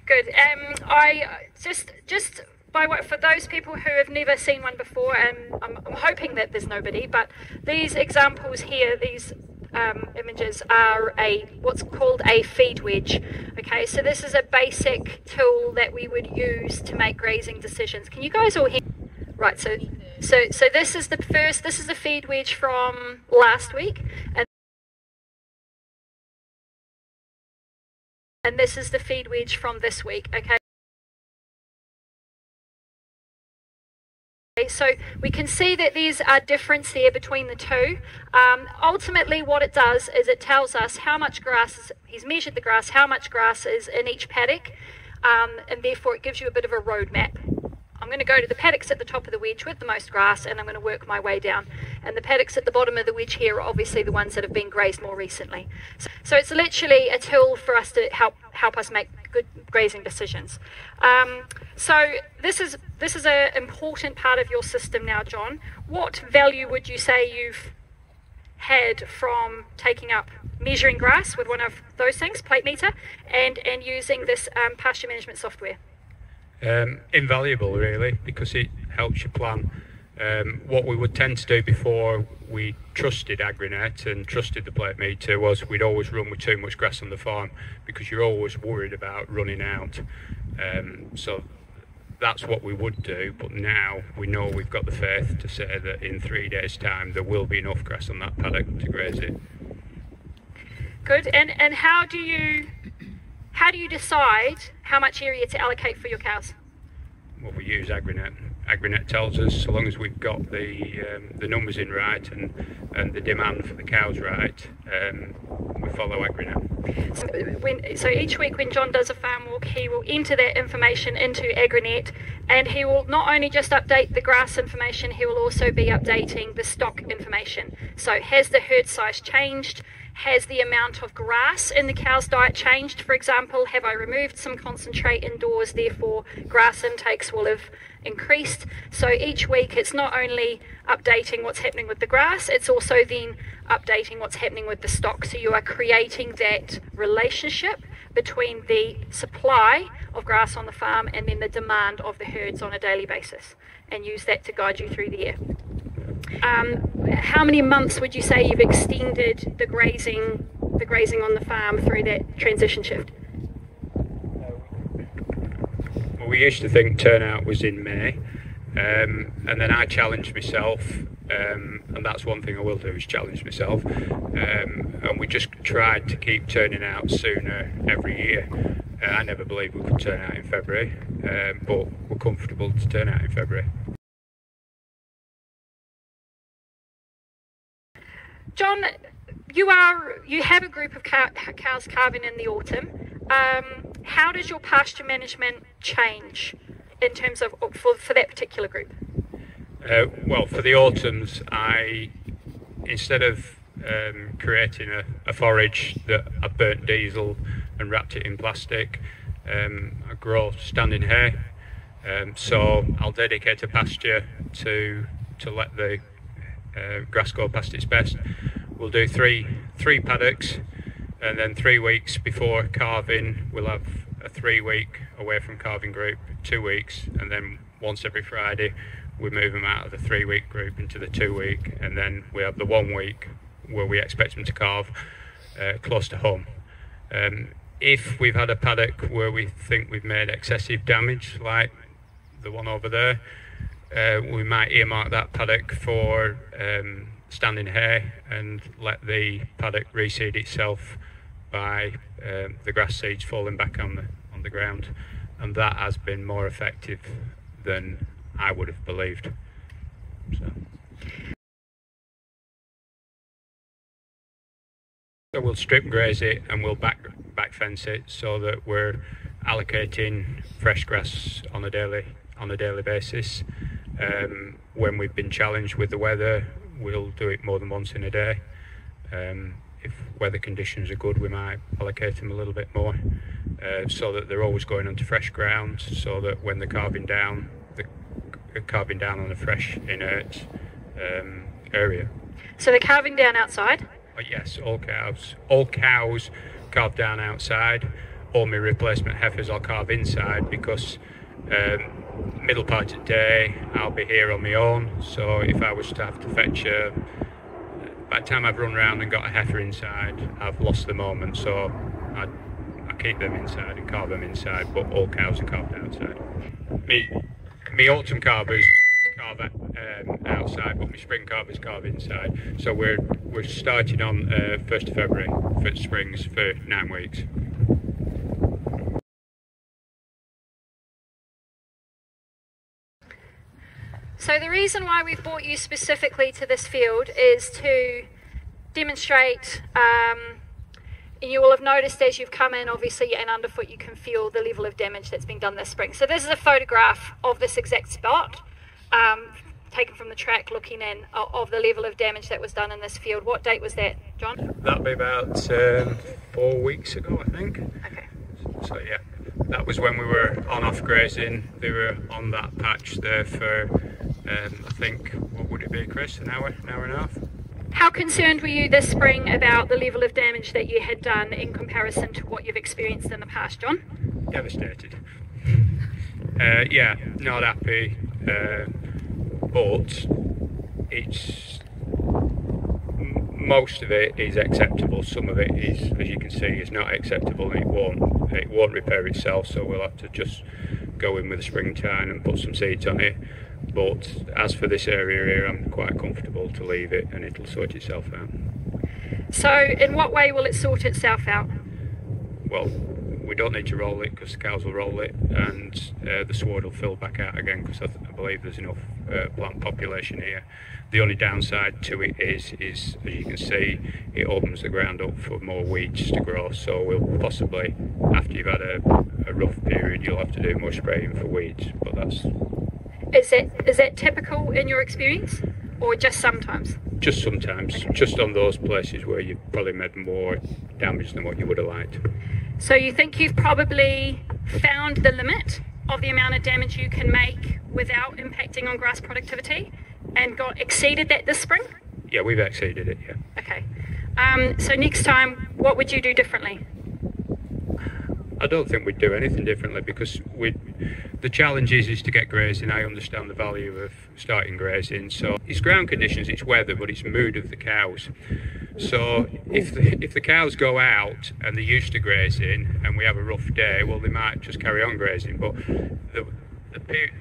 Good. I just by what, for those people who have never seen one before, and I'm hoping that there's nobody, but these examples here, these images are what's called a feed wedge. Okay, so this is a basic tool that we would use to make grazing decisions. Can you guys all hear? Right. So this is the first. This is the feed wedge from last week, and this is the feed wedge from this week. Okay. So we can see that there's a difference there between the two. Ultimately what it does is it tells us how much grass, he's measured the grass, how much grass is in each paddock, and therefore it gives you a bit of a roadmap. I'm going to go to the paddocks at the top of the wedge with the most grass, and I'm going to work my way down. And the paddocks at the bottom of the wedge here are obviously the ones that have been grazed more recently. So it's literally a tool for us to help us make good grazing decisions. So this is an important part of your system now, John. What value would you say you've had from taking up measuring grass with one of those things, plate meter, and using this pasture management software? Invaluable, really, because it helps you plan. What we would tend to do before we trusted AgriNet and trusted the plate meter was we'd always run with too much grass on the farm because you're always worried about running out. So that's what we would do, but now we know we've got the faith to say that in 3 days' time there will be enough grass on that paddock to graze it. Good. And how do you decide how much area to allocate for your cows? Well, we use AgriNet. AgriNet tells us, so long as we've got the numbers in right and the demand for the cows right, we follow AgriNet. So each week when John does a farm walk, he will enter that information into AgriNet, and he will not only just update the grass information, he will also be updating the stock information. So has the herd size changed? Has the amount of grass in the cow's diet changed? For example, have I removed some concentrate indoors, therefore grass intakes will have increased? So each week it's not only updating what's happening with the grass, it's also then updating what's happening with the stock. So you are creating that relationship between the supply of grass on the farm and then the demand of the herds on a daily basis, and use that to guide you through the year. How many months would you say you've extended the grazing on the farm through that transition shift? Well, we used to think turnout was in May, and then I challenged myself, and that's one thing I will do, is challenge myself, and we just tried to keep turning out sooner every year. I never believed we could turn out in February, but we're comfortable to turn out in February. John, you have a group of cows calving in the autumn. How does your pasture management change in terms of for that particular group? Well, for the autumns, instead of creating a forage that I burnt diesel and wrapped it in plastic, I grow standing hay. So I'll dedicate a pasture to let the grass go past its best. We'll do three paddocks, and then 3 weeks before calving we'll have a 3-week away from calving group, 2 weeks, and then once every Friday we move them out of the 3-week group into the 2-week, and then we have the 1 week where we expect them to calve close to home. If we've had a paddock where we think we've made excessive damage, like the one over there, we might earmark that paddock for standing hay and let the paddock reseed itself by the grass seeds falling back on the ground, and that has been more effective than I would have believed. So we'll strip graze it and we'll back fence it so that we're allocating fresh grass on a daily basis. When we've been challenged with the weather, we'll do it more than once in a day. If weather conditions are good, we might allocate them a little bit more, so that they're always going onto fresh ground, so that when they're carving down on a fresh, inert area. So they're carving down outside? Yes, all cows carve down outside. all my replacement heifers I'll calve inside, because middle part of the day I'll be here on my own. So if I was to have to fetch by the time I've run around and got a heifer inside, I've lost the moment. So I keep them inside and calve them inside, but all cows are calved outside. Me autumn calvers calve outside, but my spring calvers calve inside. So we're starting on 1st of February for springs for 9 weeks. So the reason why we've brought you specifically to this field is to demonstrate, and you will have noticed as you've come in, obviously, and underfoot you can feel the level of damage that's been done this spring. So this is a photograph of this exact spot, taken from the track, looking in, of the level of damage that was done in this field. What date was that, John? That'll be about 4 weeks ago, I think. Okay. So yeah, that was when we were on off grazing. They were on that patch there for, I think, what would it be, Chris? An hour and a half? How concerned were you this spring about the level of damage that you had done in comparison to what you've experienced in the past, John? Devastated. Yeah, not happy, but it's most of it is acceptable. Some of it is, as you can see, is not acceptable, and it won't repair itself. So we'll have to just go in with a spring tine and put some seeds on it. But as for this area here, I'm quite comfortable to leave it, and it'll sort itself out. So in what way will it sort itself out? Well, we don't need to roll it because the cows will roll it, and the sward will fill back out again, because I believe there's enough plant population here. The only downside to it is, as you can see, it opens the ground up for more weeds to grow. So we'll possibly, after you've had a rough period, you'll have to do more spraying for weeds. But that's... Is that typical in your experience, or just sometimes? Just sometimes, just on those places where you've probably made more damage than what you would have liked. So you think you've probably found the limit of the amount of damage you can make without impacting on grass productivity, and exceeded that this spring? Yeah, we've exceeded it, yeah. Okay. So next time, what would you do differently? I don't think we'd do anything differently, because the challenge is to get grazing. I understand the value of starting grazing. So it's ground conditions, it's weather, but it's mood of the cows. So if the cows go out and they're used to grazing and we have a rough day, well, they might just carry on grazing. But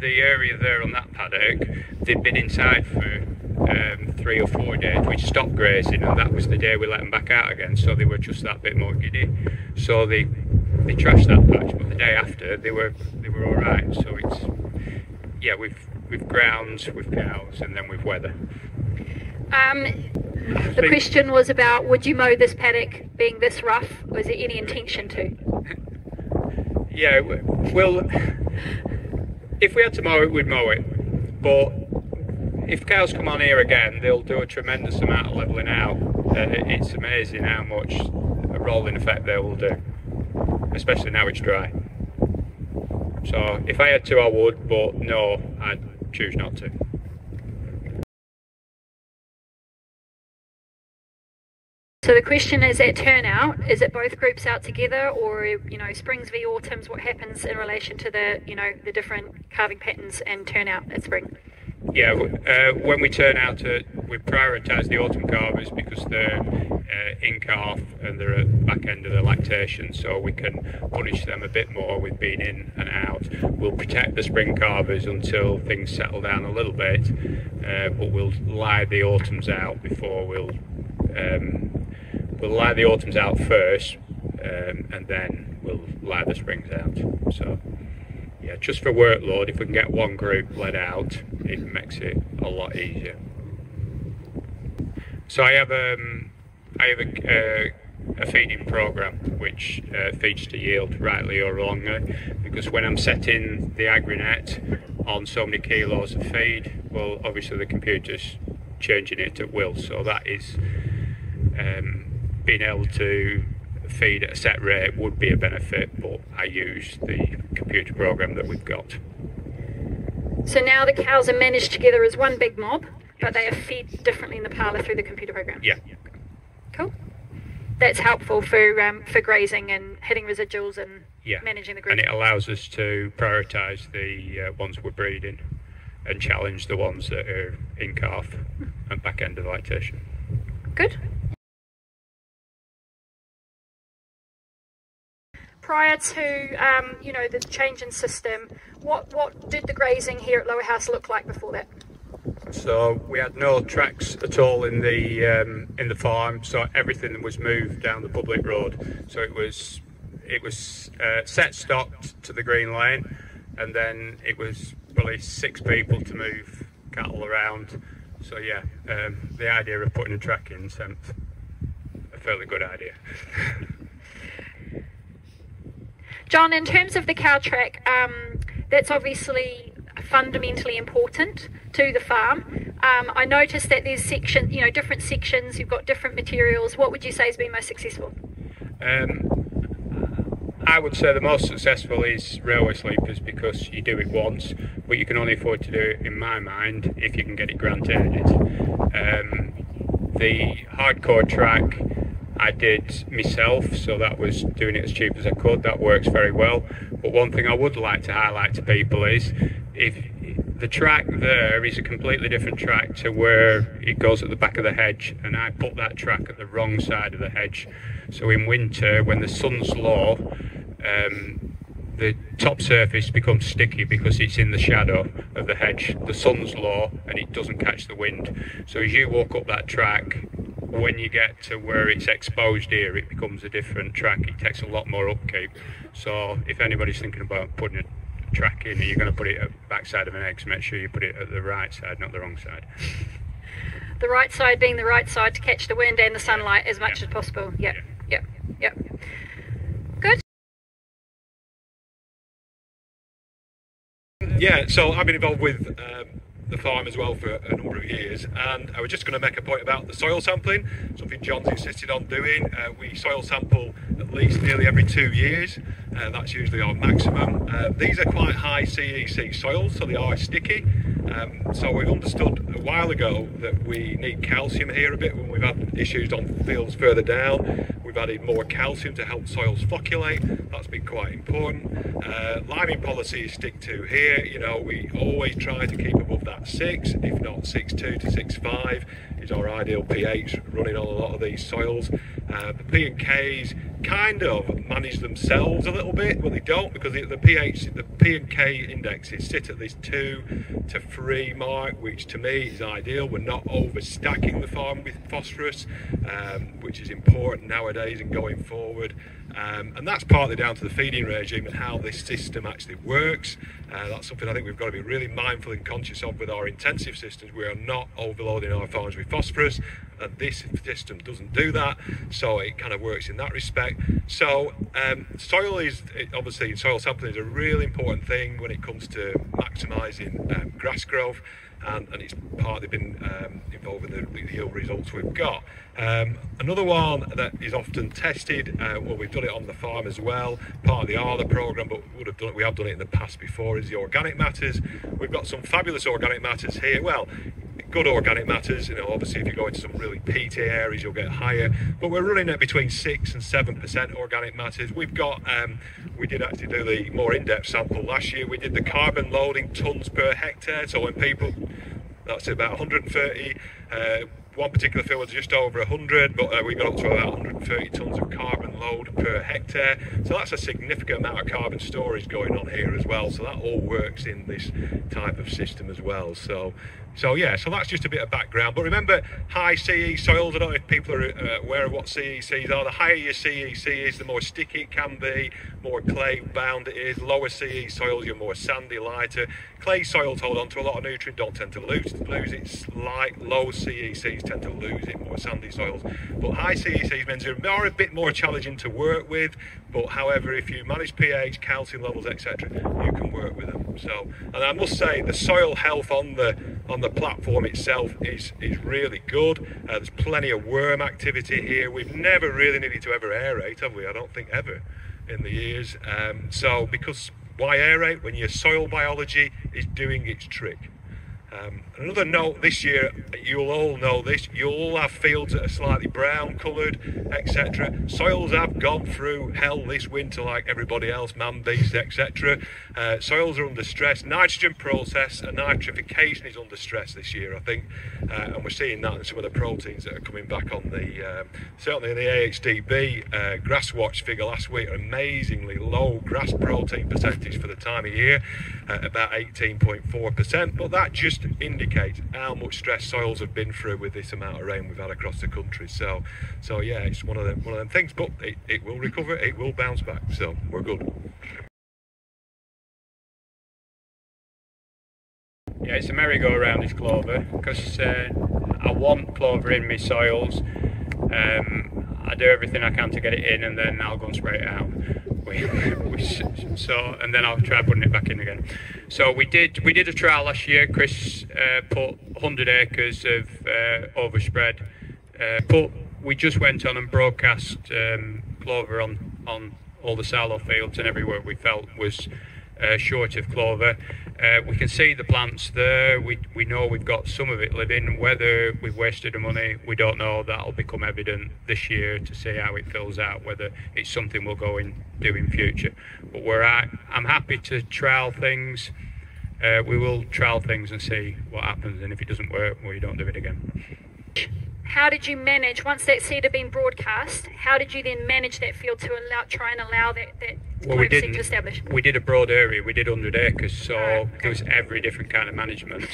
the area there on that paddock, they'd been inside for 3 or 4 days. We stopped grazing, and that was the day we let them back out again. So they were just that bit more giddy. So they trashed that patch, but the day after they were all right. So it's, yeah, we've grounds, with cows, and then with weather. The question was about, would you mow this paddock being this rough? Was there any intention to? Yeah, well, if we had to mow it, we'd mow it. But if cows come on here again, they'll do a tremendous amount of levelling out. It's amazing how much a rolling effect they will do, especially now it's dry. So if I had to, I would, but no, I'd choose not to. So the question is, at turnout, is it both groups out together, or, you know, springs v autumns? What happens in relation to the, you know, the different calving patterns and turnout at spring? Yeah, when we turn out, we prioritise the autumn calvers because they're in calf and they're at the back end of their lactation, so we can punish them a bit more with being in and out. We'll protect the spring calvers until things settle down a little bit, but we'll lie the autumns out before we'll lie the autumns out first, and then we'll lie the springs out. So yeah, just for workload, if we can get one group led out, it makes it a lot easier. So I have a feeding program which feeds to yield rightly or wrongly, because when I'm setting the AgriNet on so many kilos of feed, well, obviously the computer's changing it at will, so that is being able to feed at a set rate would be a benefit, but I use the computer program that we've got. So now the cows are managed together as one big mob, but they are fed differently in the parlour through the computer program? Yeah. Cool. that's helpful for grazing and hitting residuals and managing the grazing. And it allows us to prioritise the ones we're breeding and challenge the ones that are in calf and back end of lactation. Good. Prior to the change in system, what did the grazing here at Lower House look like before that? So we had no tracks at all in the farm, so everything was moved down the public road. So it was set stocked to the green lane, and then it was probably 6 people to move cattle around. So yeah, the idea of putting a track in seemed a fairly good idea. John, in terms of the cow track, that's obviously fundamentally important to the farm. I noticed that there's different sections, you've got different materials. What would you say has been most successful? I would say the most successful is railway sleepers, because you do it once, but you can only afford to do it, in my mind, if you can get it grant-aided. The hardcore track I did myself, so that was doing it as cheap as I could. That works very well. But one thing I would like to highlight to people is, if the track there is a completely different track to where it goes at the back of the hedge, and I put that track at the wrong side of the hedge. So in winter, when the sun's low, the top surface becomes sticky because it's in the shadow of the hedge. The sun's low and it doesn't catch the wind. So as you walk up that track, when you get to where it's exposed here, it becomes a different track. It takes a lot more upkeep. So if anybody's thinking about putting a track in, you're going to put it at the back side of an egg, so make sure you put it at the right side, not the wrong side. The right side being the right side to catch the wind and the sunlight as much as possible. Yep. Good. Yeah, so I've been involved with the farm as well for a number of years, and I was just going to make a point about the soil sampling, something John's insisted on doing. We soil sample at least nearly every 2 years, that's usually our maximum. These are quite high CEC soils, so they are sticky. So we've understood a while ago that we need calcium here a bit when we've had issues on fields further down. We've added more calcium to help soils flocculate. That's been quite important. Liming policy is stick to here. We always try to keep above that 6, if not 6.2 to 6.5 is our ideal pH running on a lot of these soils. The P and Ks kind of manage themselves a little bit, but they don't, because the pH, the P and K indexes sit at this 2 to 3 mark, which to me is ideal. We're not overstacking the farm with phosphorus, which is important nowadays and going forward. And that's partly down to the feeding regime and how this system actually works. That's something I think we've got to be really mindful and conscious of with our intensive systems. We are not overloading our farms with phosphorus, and this system doesn't do that, so it kind of works in that respect. So obviously soil sampling is a really important thing when it comes to maximising grass growth, and it's partly been involved with the yield results we've got. Another one that is often tested, well, we've done it on the farm as well, part of the ARLA programme, but we have done it in the past before, is the organic matters. We've got some fabulous organic matters here. Well, good organic matters, obviously if you go into some really peaty areas you'll get higher, but we're running at between 6 and 7% organic matters. We've got, we did actually do the more in-depth sample last year. We did the carbon loading tonnes per hectare, so when people, that's about 130, one particular field was just over 100, but we got up to about 130 tonnes of carbon load per hectare. So that's a significant amount of carbon storage going on here as well. So that all works in this type of system as well. So that's just a bit of background. But remember, high CE soils, I don't know if people are aware of what CECs are. The higher your CEC is, the more sticky it can be, more clay bound it is. Lower CE soils, you're more sandy, lighter. Clay soils hold on to a lot of nutrient, don't tend to lose its light. Low CECs tend to lose it, more sandy soils. But high CECs means they are a bit more challenging to work with. But however, if you manage pH, calcium levels, etc., you can work with them. So, and I must say, the soil health on the platform itself is really good. There's plenty of worm activity here. We've never really needed to ever aerate, have we? I don't think ever in the years. So because why aerate when your soil biology is doing its trick? Another note this year, you'll all know this, you'll all have fields that are slightly brown coloured, etc. Soils have gone through hell this winter like everybody else, man, beast, etc. Soils are under stress. Nitrogen process and nitrification is under stress this year, I think, and we're seeing that in some of the proteins that are coming back on the, certainly in the AHDB Grass Watch figure last week, an amazingly low grass protein percentage for the time of year, about 18.4%, but that just indicates how much stress soils have been through with this amount of rain we've had across the country. So yeah, it's one of them things, but it will recover, it will bounce back, so we're good. Yeah, it's a merry-go-round, this clover, because I want clover in my soils. I do everything I can to get it in, and then I'll go and spray it out. And then I'll try putting it back in again. So we did a trial last year. Chris put 100 acres of overspread. But we just went on and broadcast clover on all the silo fields and everywhere we felt was short of clover. We can see the plants there. We know we've got some of it living. Whether we've wasted the money, we don't know. That'll become evident this year to see how it fills out, whether it's something we'll go and do in future. But I'm happy to trial things. We will trial things and see what happens, and if it doesn't work, well, you don't do it again. How did you manage, once that seed had been broadcast, how did you then manage that field to try and allow that seed to establish? We did a broad area, we did 100 acres, so there was every different kind of management.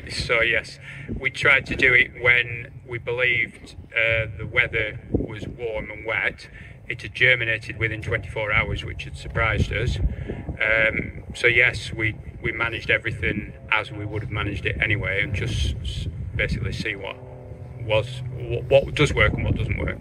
So yes, we tried to do it when we believed the weather was warm and wet. It had germinated within 24 hours, which had surprised us. So yes, we managed everything as we would have managed it anyway, and just basically see what does work and what doesn't work.